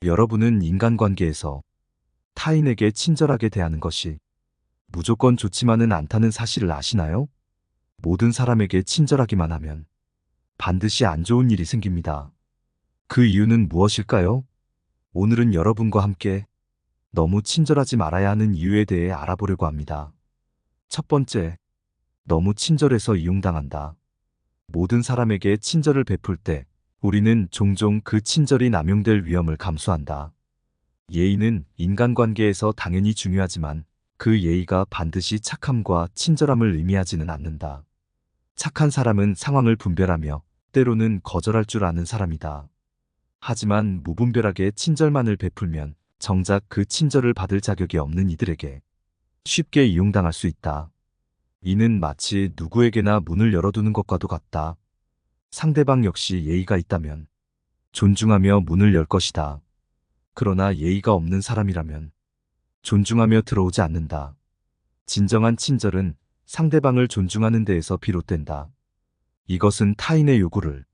여러분은 인간관계에서 타인에게 친절하게 대하는 것이 무조건 좋지만은 않다는 사실을 아시나요? 모든 사람에게 친절하기만 하면 반드시 안 좋은 일이 생깁니다. 그 이유는 무엇일까요? 오늘은 여러분과 함께 너무 친절하지 말아야 하는 이유에 대해 알아보려고 합니다. 첫 번째, 너무 친절해서 이용당한다. 모든 사람에게 친절을 베풀 때 우리는 종종 그 친절이 남용될 위험을 감수한다. 예의는 인간관계에서 당연히 중요하지만 그 예의가 반드시 착함과 친절함을 의미하지는 않는다. 착한 사람은 상황을 분별하며 때로는 거절할 줄 아는 사람이다. 하지만 무분별하게 친절만을 베풀면 정작 그 친절을 받을 자격이 없는 이들에게 쉽게 이용당할 수 있다. 이는 마치 누구에게나 문을 열어두는 것과도 같다. 상대방 역시 예의가 있다면 존중하며 문을 열 것이다. 그러나 예의가 없는 사람이라면 존중하며 들어오지 않는다. 진정한 친절은 상대방을 존중하는 데에서 비롯된다. 이것은 타인의 요구를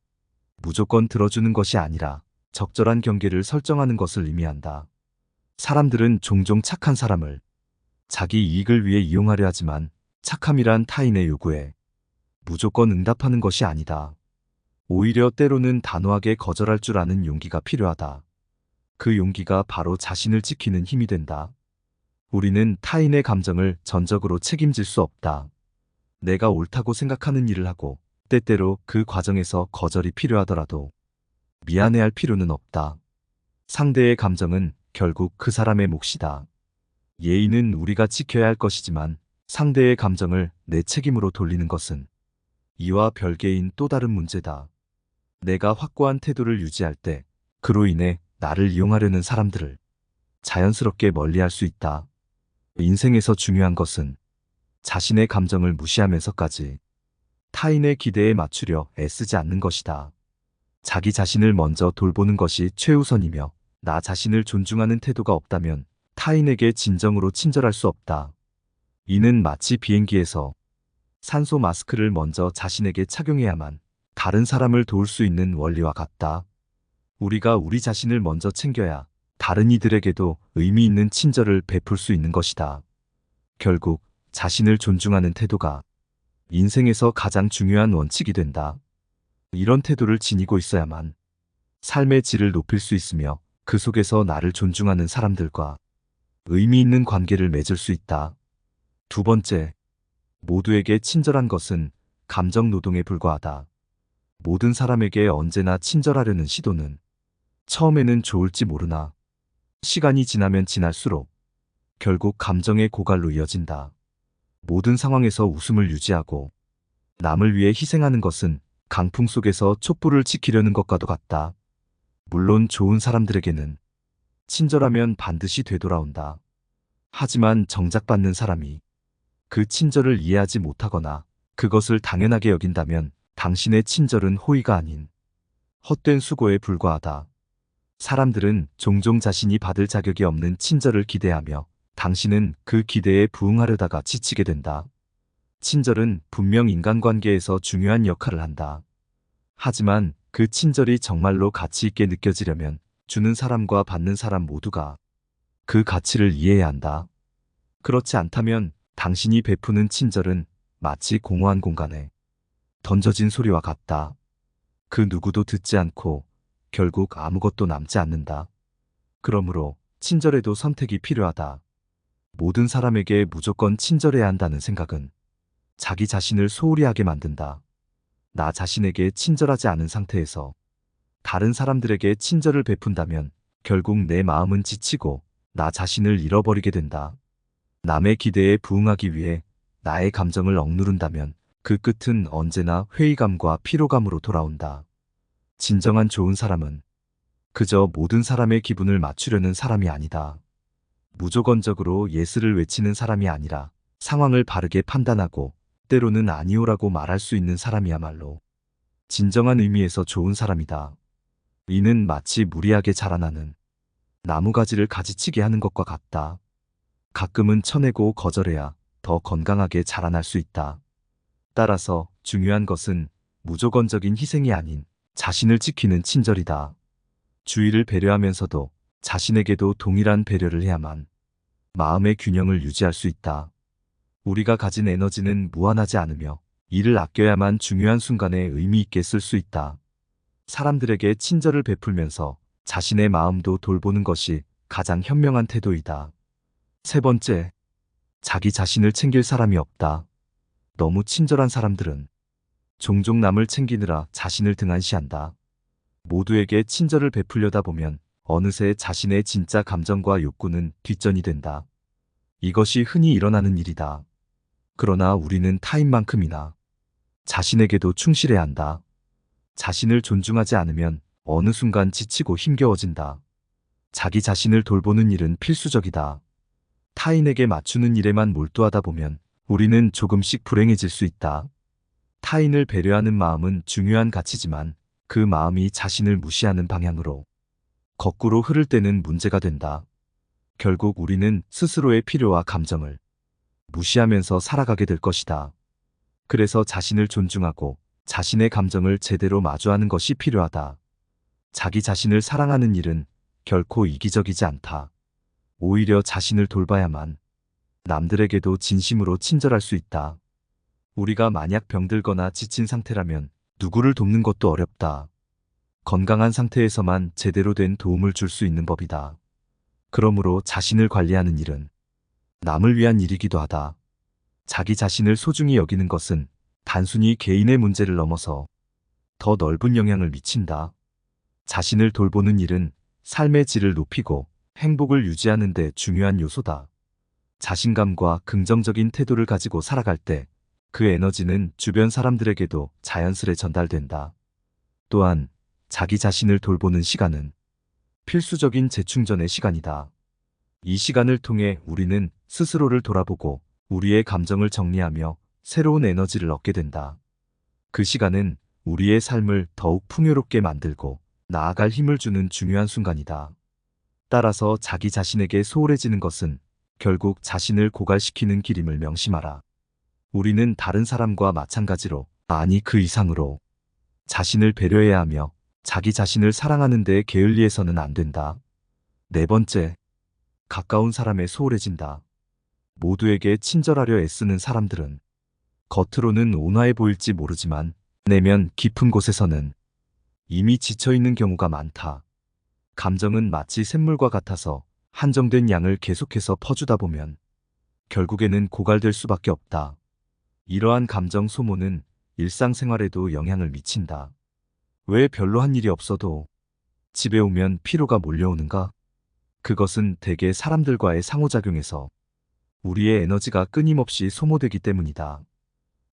무조건 들어주는 것이 아니라 적절한 경계를 설정하는 것을 의미한다. 사람들은 종종 착한 사람을 자기 이익을 위해 이용하려 하지만 착함이란 타인의 요구에 무조건 응답하는 것이 아니다. 오히려 때로는 단호하게 거절할 줄 아는 용기가 필요하다. 그 용기가 바로 자신을 지키는 힘이 된다. 우리는 타인의 감정을 전적으로 책임질 수 없다. 내가 옳다고 생각하는 일을 하고 때때로 그 과정에서 거절이 필요하더라도 미안해할 필요는 없다. 상대의 감정은 결국 그 사람의 몫이다. 예의는 우리가 지켜야 할 것이지만 상대의 감정을 내 책임으로 돌리는 것은 이와 별개인 또 다른 문제다. 내가 확고한 태도를 유지할 때 그로 인해 나를 이용하려는 사람들을 자연스럽게 멀리할 수 있다. 인생에서 중요한 것은 자신의 감정을 무시하면서까지 타인의 기대에 맞추려 애쓰지 않는 것이다. 자기 자신을 먼저 돌보는 것이 최우선이며 나 자신을 존중하는 태도가 없다면 타인에게 진정으로 친절할 수 없다. 이는 마치 비행기에서 산소 마스크를 먼저 자신에게 착용해야만 다른 사람을 도울 수 있는 원리와 같다. 우리가 우리 자신을 먼저 챙겨야 다른 이들에게도 의미 있는 친절을 베풀 수 있는 것이다. 결국 자신을 존중하는 태도가 인생에서 가장 중요한 원칙이 된다. 이런 태도를 지니고 있어야만 삶의 질을 높일 수 있으며 그 속에서 나를 존중하는 사람들과 의미 있는 관계를 맺을 수 있다. 두 번째, 모두에게 친절한 것은 감정 노동에 불과하다. 모든 사람에게 언제나 친절하려는 시도는 처음에는 좋을지 모르나 시간이 지나면 지날수록 결국 감정의 고갈로 이어진다. 모든 상황에서 웃음을 유지하고 남을 위해 희생하는 것은 강풍 속에서 촛불을 지키려는 것과도 같다. 물론 좋은 사람들에게는 친절하면 반드시 되돌아온다. 하지만 정작 받는 사람이 그 친절을 이해하지 못하거나 그것을 당연하게 여긴다면 당신의 친절은 호의가 아닌 헛된 수고에 불과하다. 사람들은 종종 자신이 받을 자격이 없는 친절을 기대하며 당신은 그 기대에 부응하려다가 지치게 된다. 친절은 분명 인간관계에서 중요한 역할을 한다. 하지만 그 친절이 정말로 가치 있게 느껴지려면 주는 사람과 받는 사람 모두가 그 가치를 이해해야 한다. 그렇지 않다면 당신이 베푸는 친절은 마치 공허한 공간에 던져진 소리와 같다. 그 누구도 듣지 않고 결국 아무것도 남지 않는다. 그러므로 친절에도 선택이 필요하다. 모든 사람에게 무조건 친절해야 한다는 생각은 자기 자신을 소홀히 하게 만든다. 나 자신에게 친절하지 않은 상태에서 다른 사람들에게 친절을 베푼다면 결국 내 마음은 지치고 나 자신을 잃어버리게 된다. 남의 기대에 부응하기 위해 나의 감정을 억누른다면 그 끝은 언제나 회의감과 피로감으로 돌아온다. 진정한 좋은 사람은 그저 모든 사람의 기분을 맞추려는 사람이 아니다. 무조건적으로 예스를 외치는 사람이 아니라 상황을 바르게 판단하고 때로는 아니오라고 말할 수 있는 사람이야말로 진정한 의미에서 좋은 사람이다. 이는 마치 무리하게 자라나는 나무가지를 가지치게 하는 것과 같다. 가끔은 쳐내고 거절해야 더 건강하게 자라날 수 있다. 따라서 중요한 것은 무조건적인 희생이 아닌 자신을 지키는 친절이다. 주위를 배려하면서도 자신에게도 동일한 배려를 해야만 마음의 균형을 유지할 수 있다. 우리가 가진 에너지는 무한하지 않으며 이를 아껴야만 중요한 순간에 의미 있게 쓸 수 있다. 사람들에게 친절을 베풀면서 자신의 마음도 돌보는 것이 가장 현명한 태도이다. 세 번째, 자기 자신을 챙길 사람이 없다. 너무 친절한 사람들은 종종 남을 챙기느라 자신을 등한시한다. 모두에게 친절을 베풀려다 보면 어느새 자신의 진짜 감정과 욕구는 뒷전이 된다. 이것이 흔히 일어나는 일이다. 그러나 우리는 타인만큼이나 자신에게도 충실해야 한다. 자신을 존중하지 않으면 어느 순간 지치고 힘겨워진다. 자기 자신을 돌보는 일은 필수적이다. 타인에게 맞추는 일에만 몰두하다 보면 우리는 조금씩 불행해질 수 있다. 타인을 배려하는 마음은 중요한 가치지만 그 마음이 자신을 무시하는 방향으로 거꾸로 흐를 때는 문제가 된다. 결국 우리는 스스로의 필요와 감정을 무시하면서 살아가게 될 것이다. 그래서 자신을 존중하고 자신의 감정을 제대로 마주하는 것이 필요하다. 자기 자신을 사랑하는 일은 결코 이기적이지 않다. 오히려 자신을 돌봐야만 남들에게도 진심으로 친절할 수 있다. 우리가 만약 병들거나 지친 상태라면 누구를 돕는 것도 어렵다. 건강한 상태에서만 제대로 된 도움을 줄 수 있는 법이다. 그러므로 자신을 관리하는 일은 남을 위한 일이기도 하다. 자기 자신을 소중히 여기는 것은 단순히 개인의 문제를 넘어서 더 넓은 영향을 미친다. 자신을 돌보는 일은 삶의 질을 높이고 행복을 유지하는 데 중요한 요소다. 자신감과 긍정적인 태도를 가지고 살아갈 때 그 에너지는 주변 사람들에게도 자연스레 전달된다. 또한 자기 자신을 돌보는 시간은 필수적인 재충전의 시간이다. 이 시간을 통해 우리는 스스로를 돌아보고 우리의 감정을 정리하며 새로운 에너지를 얻게 된다. 그 시간은 우리의 삶을 더욱 풍요롭게 만들고 나아갈 힘을 주는 중요한 순간이다. 따라서 자기 자신에게 소홀해지는 것은 결국 자신을 고갈시키는 길임을 명심하라. 우리는 다른 사람과 마찬가지로, 아니 그 이상으로 자신을 배려해야 하며 자기 자신을 사랑하는 데 게을리해서는 안 된다. 네 번째, 가까운 사람에 소홀해진다. 모두에게 친절하려 애쓰는 사람들은 겉으로는 온화해 보일지 모르지만 내면 깊은 곳에서는 이미 지쳐있는 경우가 많다. 감정은 마치 샘물과 같아서 한정된 양을 계속해서 퍼주다 보면 결국에는 고갈될 수밖에 없다. 이러한 감정 소모는 일상생활에도 영향을 미친다. 왜 별로 한 일이 없어도 집에 오면 피로가 몰려오는가? 그것은 대개 사람들과의 상호작용에서 우리의 에너지가 끊임없이 소모되기 때문이다.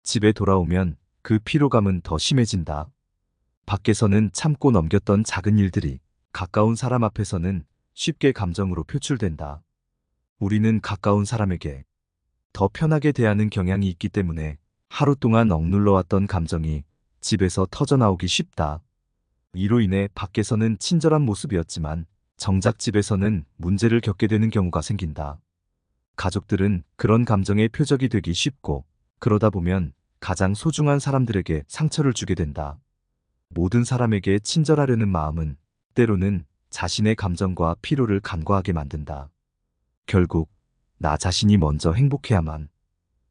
집에 돌아오면 그 피로감은 더 심해진다. 밖에서는 참고 넘겼던 작은 일들이 가까운 사람 앞에서는 쉽게 감정으로 표출된다. 우리는 가까운 사람에게 더 편하게 대하는 경향이 있기 때문에 하루 동안 억눌러왔던 감정이 집에서 터져나오기 쉽다. 이로 인해 밖에서는 친절한 모습이었지만 정작 집에서는 문제를 겪게 되는 경우가 생긴다. 가족들은 그런 감정의 표적이 되기 쉽고 그러다 보면 가장 소중한 사람들에게 상처를 주게 된다. 모든 사람에게 친절하려는 마음은 때로는 자신의 감정과 피로를 간과하게 만든다. 결국 나 자신이 먼저 행복해야만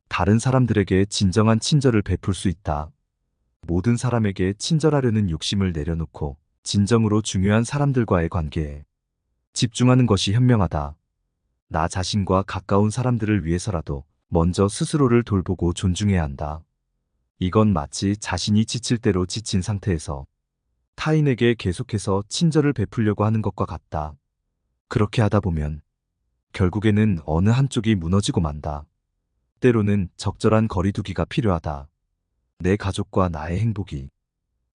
다른 사람들에게 진정한 친절을 베풀 수 있다. 모든 사람에게 친절하려는 욕심을 내려놓고 진정으로 중요한 사람들과의 관계에 집중하는 것이 현명하다. 나 자신과 가까운 사람들을 위해서라도 먼저 스스로를 돌보고 존중해야 한다. 이건 마치 자신이 지칠 대로 지친 상태에서 타인에게 계속해서 친절을 베풀려고 하는 것과 같다. 그렇게 하다 보면 결국에는 어느 한쪽이 무너지고 만다. 때로는 적절한 거리두기가 필요하다. 내 가족과 나의 행복이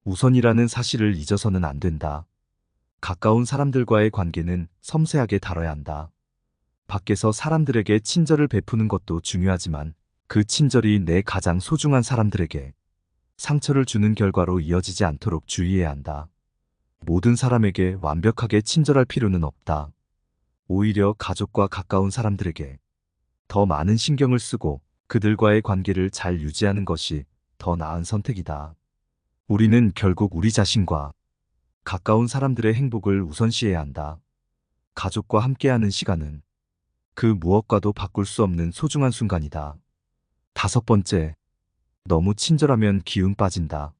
우선이라는 사실을 잊어서는 안 된다. 가까운 사람들과의 관계는 섬세하게 다뤄야 한다. 밖에서 사람들에게 친절을 베푸는 것도 중요하지만 그 친절이 내 가장 소중한 사람들에게 상처를 주는 결과로 이어지지 않도록 주의해야 한다. 모든 사람에게 완벽하게 친절할 필요는 없다. 오히려 가족과 가까운 사람들에게 더 많은 신경을 쓰고 그들과의 관계를 잘 유지하는 것이 더 나은 선택이다. 우리는 결국 우리 자신과 가까운 사람들의 행복을 우선시해야 한다. 가족과 함께하는 시간은 그 무엇과도 바꿀 수 없는 소중한 순간이다. 다섯 번째, 너무 친절하면 기운 빠진다.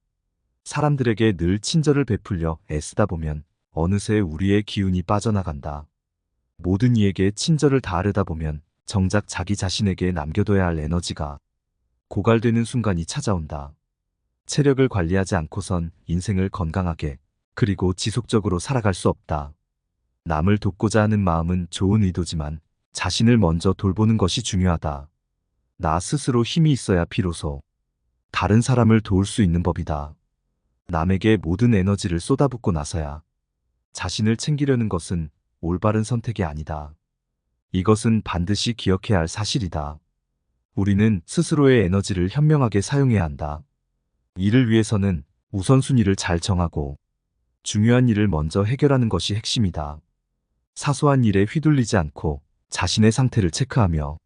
사람들에게 늘 친절을 베풀려 애쓰다 보면 어느새 우리의 기운이 빠져나간다. 모든 이에게 친절을 다하려다 보면 정작 자기 자신에게 남겨둬야 할 에너지가 고갈되는 순간이 찾아온다. 체력을 관리하지 않고선 인생을 건강하게 그리고 지속적으로 살아갈 수 없다. 남을 돕고자 하는 마음은 좋은 의도지만 자신을 먼저 돌보는 것이 중요하다. 나 스스로 힘이 있어야 비로소 다른 사람을 도울 수 있는 법이다. 남에게 모든 에너지를 쏟아붓고 나서야 자신을 챙기려는 것은 올바른 선택이 아니다. 이것은 반드시 기억해야 할 사실이다. 우리는 스스로의 에너지를 현명하게 사용해야 한다. 이를 위해서는 우선순위를 잘 정하고 중요한 일을 먼저 해결하는 것이 핵심이다. 사소한 일에 휘둘리지 않고 자신의 상태를 체크하며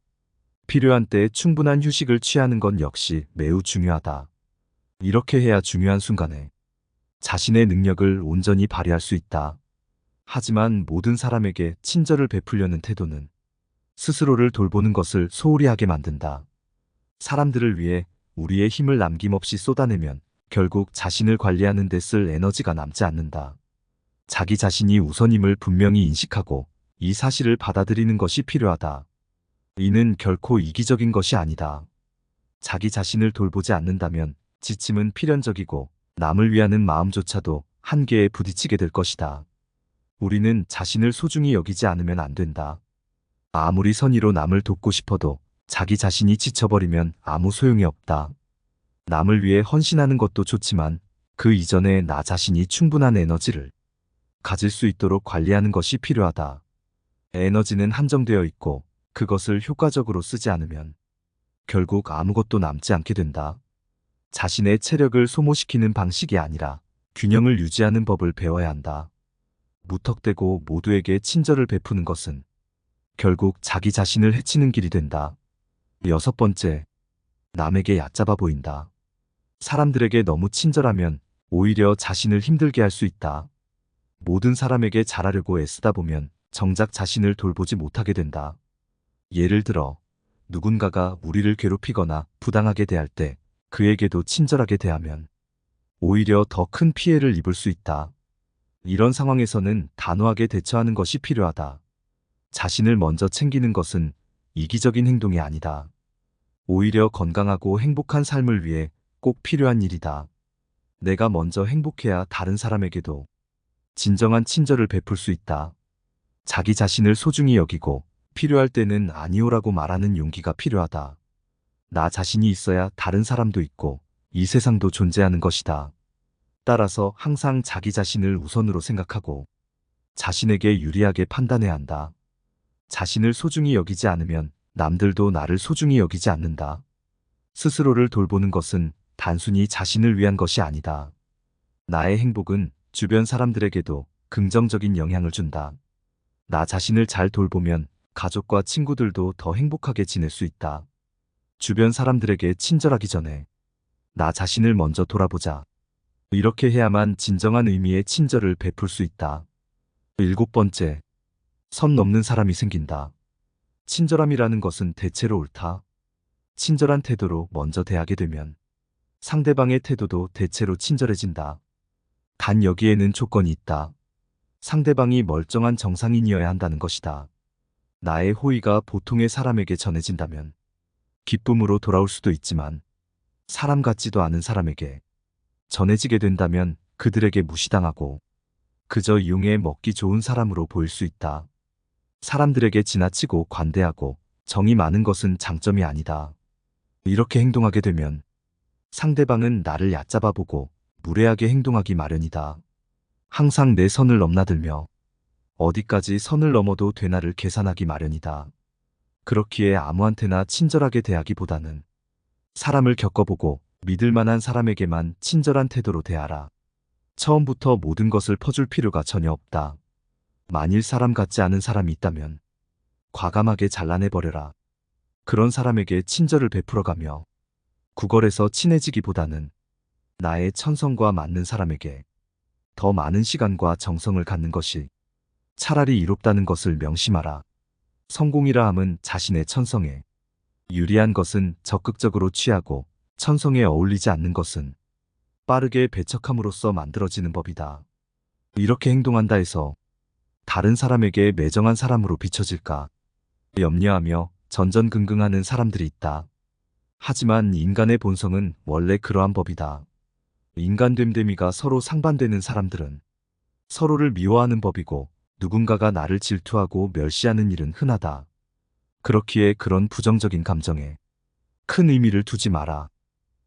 필요한 때에 충분한 휴식을 취하는 건 역시 매우 중요하다. 이렇게 해야 중요한 순간에 자신의 능력을 온전히 발휘할 수 있다. 하지만 모든 사람에게 친절을 베풀려는 태도는 스스로를 돌보는 것을 소홀히 하게 만든다. 사람들을 위해 우리의 힘을 남김없이 쏟아내면 결국 자신을 관리하는 데 쓸 에너지가 남지 않는다. 자기 자신이 우선임을 분명히 인식하고 이 사실을 받아들이는 것이 필요하다. 이는 결코 이기적인 것이 아니다. 자기 자신을 돌보지 않는다면 지침은 필연적이고 남을 위하는 마음조차도 한계에 부딪히게 될 것이다. 우리는 자신을 소중히 여기지 않으면 안 된다. 아무리 선의로 남을 돕고 싶어도 자기 자신이 지쳐버리면 아무 소용이 없다. 남을 위해 헌신하는 것도 좋지만 그 이전에 나 자신이 충분한 에너지를 가질 수 있도록 관리하는 것이 필요하다. 에너지는 한정되어 있고 그것을 효과적으로 쓰지 않으면 결국 아무것도 남지 않게 된다. 자신의 체력을 소모시키는 방식이 아니라 균형을 유지하는 법을 배워야 한다. 무턱대고 모두에게 친절을 베푸는 것은 결국 자기 자신을 해치는 길이 된다. 여섯 번째, 남에게 얕잡아 보인다. 사람들에게 너무 친절하면 오히려 자신을 힘들게 할 수 있다. 모든 사람에게 잘하려고 애쓰다 보면 정작 자신을 돌보지 못하게 된다. 예를 들어 누군가가 우리를 괴롭히거나 부당하게 대할 때 그에게도 친절하게 대하면 오히려 더 큰 피해를 입을 수 있다. 이런 상황에서는 단호하게 대처하는 것이 필요하다. 자신을 먼저 챙기는 것은 이기적인 행동이 아니다. 오히려 건강하고 행복한 삶을 위해 꼭 필요한 일이다. 내가 먼저 행복해야 다른 사람에게도 진정한 친절을 베풀 수 있다. 자기 자신을 소중히 여기고 필요할 때는 아니오라고 말하는 용기가 필요하다. 나 자신이 있어야 다른 사람도 있고 이 세상도 존재하는 것이다. 따라서 항상 자기 자신을 우선으로 생각하고 자신에게 유리하게 판단해야 한다. 자신을 소중히 여기지 않으면 남들도 나를 소중히 여기지 않는다. 스스로를 돌보는 것은 단순히 자신을 위한 것이 아니다. 나의 행복은 주변 사람들에게도 긍정적인 영향을 준다. 나 자신을 잘 돌보면 가족과 친구들도 더 행복하게 지낼 수 있다. 주변 사람들에게 친절하기 전에 나 자신을 먼저 돌아보자. 이렇게 해야만 진정한 의미의 친절을 베풀 수 있다. 일곱 번째, 선 넘는 사람이 생긴다. 친절함이라는 것은 대체로 옳다. 친절한 태도로 먼저 대하게 되면 상대방의 태도도 대체로 친절해진다. 단 여기에는 조건이 있다. 상대방이 멀쩡한 정상인이어야 한다는 것이다. 나의 호의가 보통의 사람에게 전해진다면 기쁨으로 돌아올 수도 있지만 사람 같지도 않은 사람에게 전해지게 된다면 그들에게 무시당하고 그저 이용해 먹기 좋은 사람으로 보일 수 있다. 사람들에게 지나치고 관대하고 정이 많은 것은 장점이 아니다. 이렇게 행동하게 되면 상대방은 나를 얕잡아 보고 무례하게 행동하기 마련이다. 항상 내 선을 넘나들며 어디까지 선을 넘어도 되나를 계산하기 마련이다. 그렇기에 아무한테나 친절하게 대하기보다는 사람을 겪어보고 믿을 만한 사람에게만 친절한 태도로 대하라. 처음부터 모든 것을 퍼줄 필요가 전혀 없다. 만일 사람 같지 않은 사람이 있다면 과감하게 잘라내버려라. 그런 사람에게 친절을 베풀어가며 구걸해서 친해지기보다는 나의 천성과 맞는 사람에게 더 많은 시간과 정성을 갖는 것이 차라리 이롭다는 것을 명심하라. 성공이라 함은 자신의 천성에 유리한 것은 적극적으로 취하고 천성에 어울리지 않는 것은 빠르게 배척함으로써 만들어지는 법이다. 이렇게 행동한다 해서 다른 사람에게 매정한 사람으로 비춰질까 염려하며 전전긍긍하는 사람들이 있다. 하지만 인간의 본성은 원래 그러한 법이다. 인간됨됨이가 서로 상반되는 사람들은 서로를 미워하는 법이고 누군가가 나를 질투하고 멸시하는 일은 흔하다. 그렇기에 그런 부정적인 감정에 큰 의미를 두지 마라.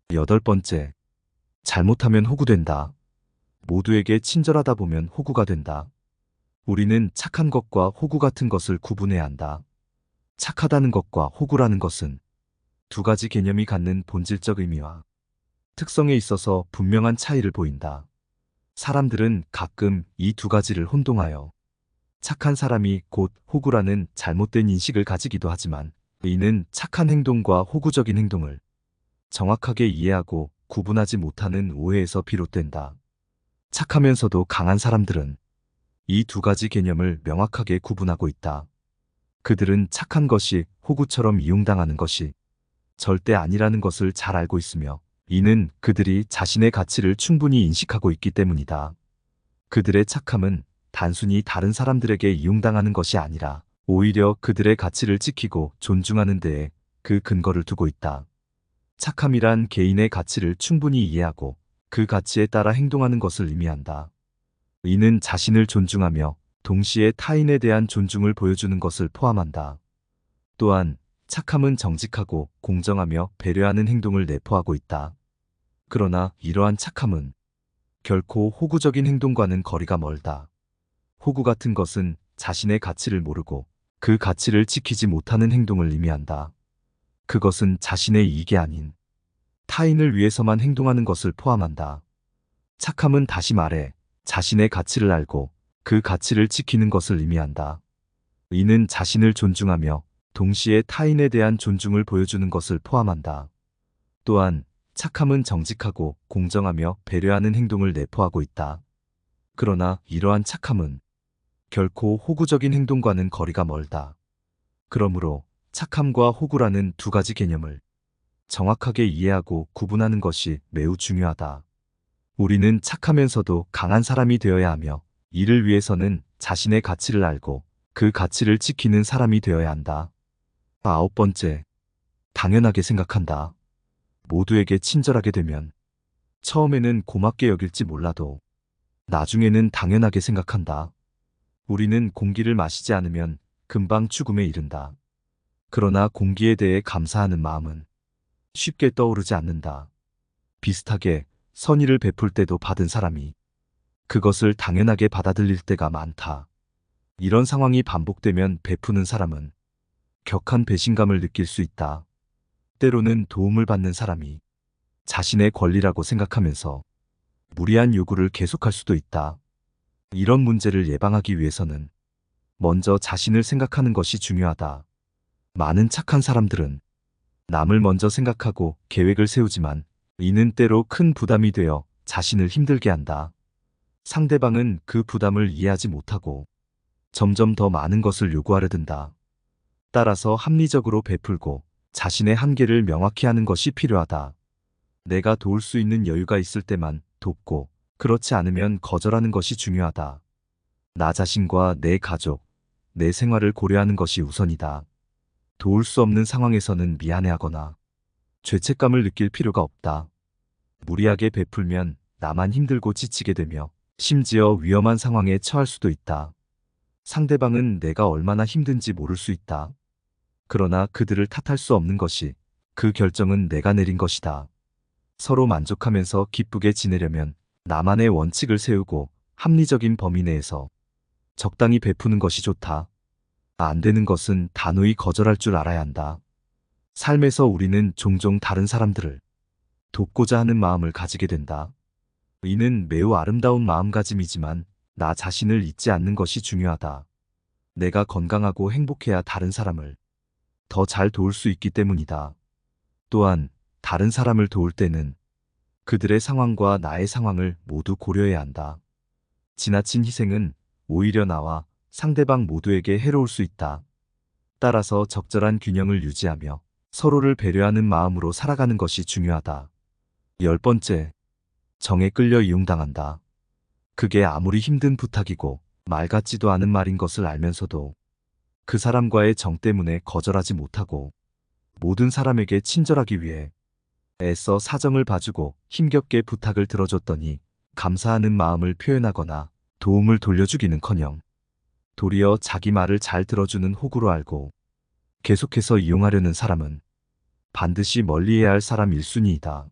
8번째, 잘못하면 호구된다. 모두에게 친절하다 보면 호구가 된다. 우리는 착한 것과 호구 같은 것을 구분해야 한다. 착하다는 것과 호구라는 것은 두 가지 개념이 갖는 본질적 의미와 특성에 있어서 분명한 차이를 보인다. 사람들은 가끔 이 두 가지를 혼동하여 착한 사람이 곧 호구라는 잘못된 인식을 가지기도 하지만 이는 착한 행동과 호구적인 행동을 정확하게 이해하고 구분하지 못하는 오해에서 비롯된다. 착하면서도 강한 사람들은 이 두 가지 개념을 명확하게 구분하고 있다. 그들은 착한 것이 호구처럼 이용당하는 것이 절대 아니라는 것을 잘 알고 있으며 이는 그들이 자신의 가치를 충분히 인식하고 있기 때문이다. 그들의 착함은 단순히 다른 사람들에게 이용당하는 것이 아니라 오히려 그들의 가치를 지키고 존중하는 데에 그 근거를 두고 있다. 착함이란 개인의 가치를 충분히 이해하고 그 가치에 따라 행동하는 것을 의미한다. 이는 자신을 존중하며 동시에 타인에 대한 존중을 보여주는 것을 포함한다. 또한 착함은 정직하고 공정하며 배려하는 행동을 내포하고 있다. 그러나 이러한 착함은 결코 호구적인 행동과는 거리가 멀다. 호구 같은 것은 자신의 가치를 모르고 그 가치를 지키지 못하는 행동을 의미한다. 그것은 자신의 이익이 아닌 타인을 위해서만 행동하는 것을 포함한다. 착함은 다시 말해 자신의 가치를 알고 그 가치를 지키는 것을 의미한다. 이는 자신을 존중하며 동시에 타인에 대한 존중을 보여주는 것을 포함한다. 또한 착함은 정직하고 공정하며 배려하는 행동을 내포하고 있다. 그러나 이러한 착함은 결코 호구적인 행동과는 거리가 멀다. 그러므로 착함과 호구라는 두 가지 개념을 정확하게 이해하고 구분하는 것이 매우 중요하다. 우리는 착하면서도 강한 사람이 되어야 하며 이를 위해서는 자신의 가치를 알고 그 가치를 지키는 사람이 되어야 한다. 9번째, 당연하게 생각한다. 모두에게 친절하게 되면 처음에는 고맙게 여길지 몰라도 나중에는 당연하게 생각한다. 우리는 공기를 마시지 않으면 금방 죽음에 이른다. 그러나 공기에 대해 감사하는 마음은 쉽게 떠오르지 않는다. 비슷하게 선의를 베풀 때도 받은 사람이 그것을 당연하게 받아들일 때가 많다. 이런 상황이 반복되면 베푸는 사람은 격한 배신감을 느낄 수 있다. 때로는 도움을 받는 사람이 자신의 권리라고 생각하면서 무리한 요구를 계속할 수도 있다. 이런 문제를 예방하기 위해서는 먼저 자신을 생각하는 것이 중요하다. 많은 착한 사람들은 남을 먼저 생각하고 계획을 세우지만 이는 때로 큰 부담이 되어 자신을 힘들게 한다. 상대방은 그 부담을 이해하지 못하고 점점 더 많은 것을 요구하려 든다. 따라서 합리적으로 베풀고 자신의 한계를 명확히 하는 것이 필요하다. 내가 도울 수 있는 여유가 있을 때만 돕고 그렇지 않으면 거절하는 것이 중요하다. 나 자신과 내 가족, 내 생활을 고려하는 것이 우선이다. 도울 수 없는 상황에서는 미안해하거나 죄책감을 느낄 필요가 없다. 무리하게 베풀면 나만 힘들고 지치게 되며 심지어 위험한 상황에 처할 수도 있다. 상대방은 내가 얼마나 힘든지 모를 수 있다. 그러나 그들을 탓할 수 없는 것이 그 결정은 내가 내린 것이다. 서로 만족하면서 기쁘게 지내려면 나만의 원칙을 세우고 합리적인 범위 내에서 적당히 베푸는 것이 좋다. 안 되는 것은 단호히 거절할 줄 알아야 한다. 삶에서 우리는 종종 다른 사람들을 돕고자 하는 마음을 가지게 된다. 이는 매우 아름다운 마음가짐이지만 나 자신을 잊지 않는 것이 중요하다. 내가 건강하고 행복해야 다른 사람을 더 잘 도울 수 있기 때문이다. 또한 다른 사람을 도울 때는 그들의 상황과 나의 상황을 모두 고려해야 한다. 지나친 희생은 오히려 나와 상대방 모두에게 해로울 수 있다. 따라서 적절한 균형을 유지하며 서로를 배려하는 마음으로 살아가는 것이 중요하다. 10번째, 정에 끌려 이용당한다. 그게 아무리 힘든 부탁이고 말 같지도 않은 말인 것을 알면서도 그 사람과의 정 때문에 거절하지 못하고 모든 사람에게 친절하기 위해 애써 사정을 봐주고 힘겹게 부탁을 들어줬더니 감사하는 마음을 표현하거나 도움을 돌려주기는커녕 도리어 자기 말을 잘 들어주는 호구로 알고 계속해서 이용하려는 사람은 반드시 멀리해야 할 사람 1순위이다.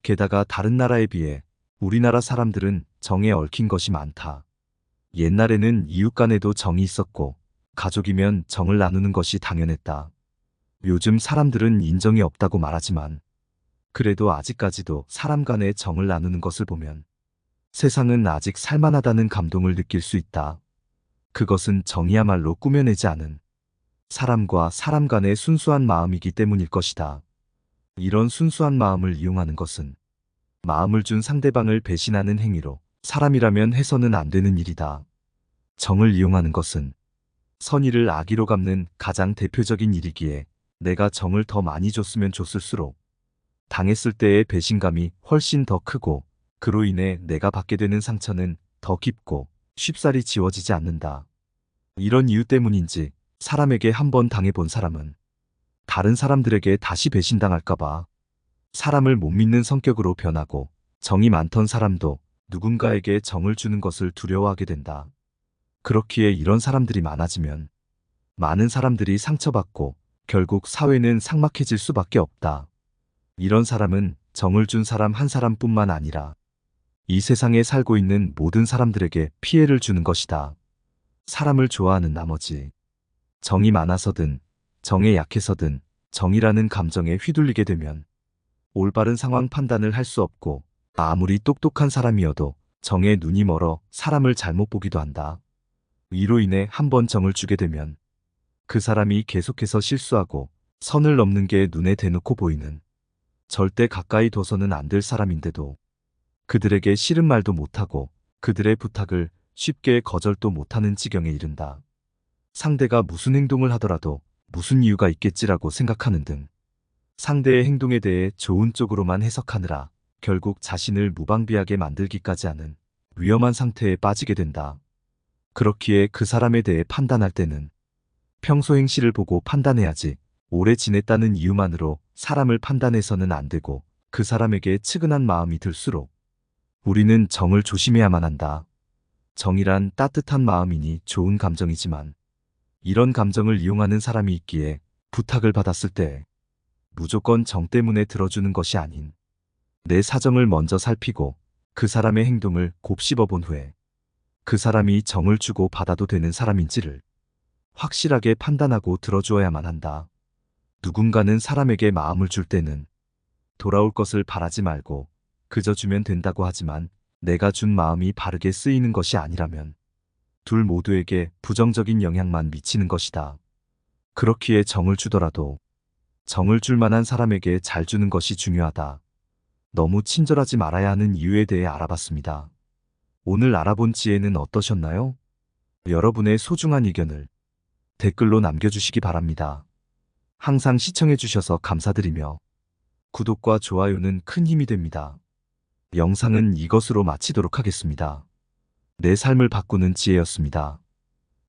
게다가 다른 나라에 비해 우리나라 사람들은 정에 얽힌 것이 많다. 옛날에는 이웃 간에도 정이 있었고 가족이면 정을 나누는 것이 당연했다. 요즘 사람들은 인정이 없다고 말하지만 그래도 아직까지도 사람 간의 정을 나누는 것을 보면 세상은 아직 살만하다는 감동을 느낄 수 있다. 그것은 정이야말로 꾸며내지 않은 사람과 사람 간의 순수한 마음이기 때문일 것이다. 이런 순수한 마음을 이용하는 것은 마음을 준 상대방을 배신하는 행위로 사람이라면 해서는 안 되는 일이다. 정을 이용하는 것은 선의를 악의로 갚는 가장 대표적인 일이기에 내가 정을 더 많이 줬으면 줬을수록 당했을 때의 배신감이 훨씬 더 크고 그로 인해 내가 받게 되는 상처는 더 깊고 쉽사리 지워지지 않는다. 이런 이유 때문인지 사람에게 한번 당해본 사람은 다른 사람들에게 다시 배신당할까봐 사람을 못 믿는 성격으로 변하고 정이 많던 사람도 누군가에게 정을 주는 것을 두려워하게 된다. 그렇기에 이런 사람들이 많아지면 많은 사람들이 상처받고 결국 사회는 삭막해질 수밖에 없다. 이런 사람은 정을 준 사람 한 사람뿐만 아니라 이 세상에 살고 있는 모든 사람들에게 피해를 주는 것이다. 사람을 좋아하는 나머지 정이 많아서든 정에 약해서든 정이라는 감정에 휘둘리게 되면 올바른 상황 판단을 할 수 없고 아무리 똑똑한 사람이어도 정에 눈이 멀어 사람을 잘못 보기도 한다. 이로 인해 한번 정을 주게 되면 그 사람이 계속해서 실수하고 선을 넘는 게 눈에 대놓고 보이는 절대 가까이 둬서는 안 될 사람인데도 그들에게 싫은 말도 못하고 그들의 부탁을 쉽게 거절도 못하는 지경에 이른다. 상대가 무슨 행동을 하더라도 무슨 이유가 있겠지라고 생각하는 등 상대의 행동에 대해 좋은 쪽으로만 해석하느라 결국 자신을 무방비하게 만들기까지 하는 위험한 상태에 빠지게 된다. 그렇기에 그 사람에 대해 판단할 때는 평소 행실을 보고 판단해야지 오래 지냈다는 이유만으로 사람을 판단해서는 안 되고 그 사람에게 측은한 마음이 들수록 우리는 정을 조심해야만 한다. 정이란 따뜻한 마음이니 좋은 감정이지만 이런 감정을 이용하는 사람이 있기에 부탁을 받았을 때 무조건 정 때문에 들어주는 것이 아닌 내 사정을 먼저 살피고 그 사람의 행동을 곱씹어 본 후에 그 사람이 정을 주고 받아도 되는 사람인지를 확실하게 판단하고 들어주어야만 한다. 누군가는 사람에게 마음을 줄 때는 돌아올 것을 바라지 말고 그저 주면 된다고 하지만 내가 준 마음이 바르게 쓰이는 것이 아니라면 둘 모두에게 부정적인 영향만 미치는 것이다. 그렇기에 정을 주더라도 정을 줄 만한 사람에게 잘 주는 것이 중요하다. 너무 친절하지 말아야 하는 이유에 대해 알아봤습니다. 오늘 알아본 지혜는 어떠셨나요? 여러분의 소중한 의견을 댓글로 남겨주시기 바랍니다. 항상 시청해주셔서 감사드리며 구독과 좋아요는 큰 힘이 됩니다. 영상은 이것으로 마치도록 하겠습니다. 내 삶을 바꾸는 지혜였습니다.